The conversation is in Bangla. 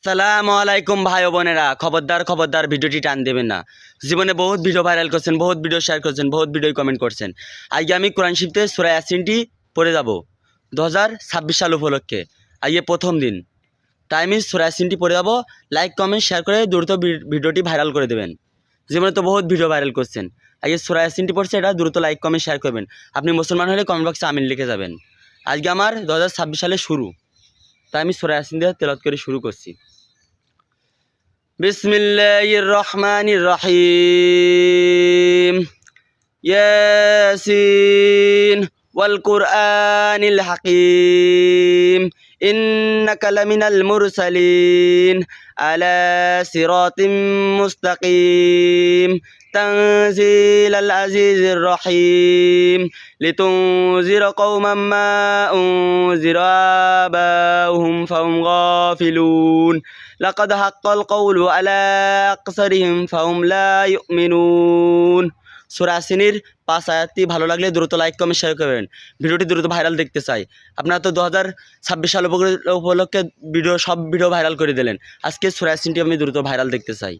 সালামু আলাইকুম ভাই ও বোনেরা, খবরদার খবরদার ভিডিওটি টান দেবেন না। জীবনে বহুত ভিডিও ভাইরাল করছেন, বহুত ভিডিও শেয়ার করছেন, বহুত ভিডিও কমেন্ট করছেন। আজকে আমি কোরআন শরীফতে সূরা ইয়াসিনটি পড়ে যাব 2026 সাল উপলক্ষে। আজকে প্রথম দিন, তাই আমি সূরা ইয়াসিনটি পড়ে যাব। লাইক কমেন্ট শেয়ার করে দ্রুত ভিডিওটি ভাইরাল করে দেবেন। জীবনে তো বহুত ভিডিও ভাইরাল করছেন, আজকে সূরা ইয়াসিনটি পড়ছে, এটা দ্রুত লাইক কমেন্ট শেয়ার করবেন। আপনি মুসলমান হলে কমেন্ট বক্সে আমিন লিখে যাবেন। আজকে আমার 2026 সালে শুরু, তাই আমি সূরা ইয়াসিন দিয়ে তেলাওয়াত করে শুরু করছি। বিসমিল্লাহির রহমানির রহিম। ইয়াসিন ওয়াল কুরআনিল হাকিম ইন্নাকা লামিনাল মুরসালিন আলা সিরাতিম মুস্তাকিম তানজিলাল আজিজির রহিম লিতুনজিরা কওমান মা উনজিরা আবাউহুম ফাহুম গাফিলুন লাকাদ হাক্কাল কওলু আলা আকসারিহিম ফাহুম লা ইউমিনুন। সূরা ইয়াসিনের 5 আয়াতটি ভালো লাগলে দ্রুত লাইক কমেন্ট শেয়ার করবেন। ভিডিওটি দ্রুত ভাইরাল দেখতে চাই। আপনারা তো 2026 সাল উপলক্ষে সব ভিডিও ভাইরাল করে দিলেন। আজকে সূরা ইয়াসিনটি আমি দ্রুত ভাইরাল দেখতে চাই।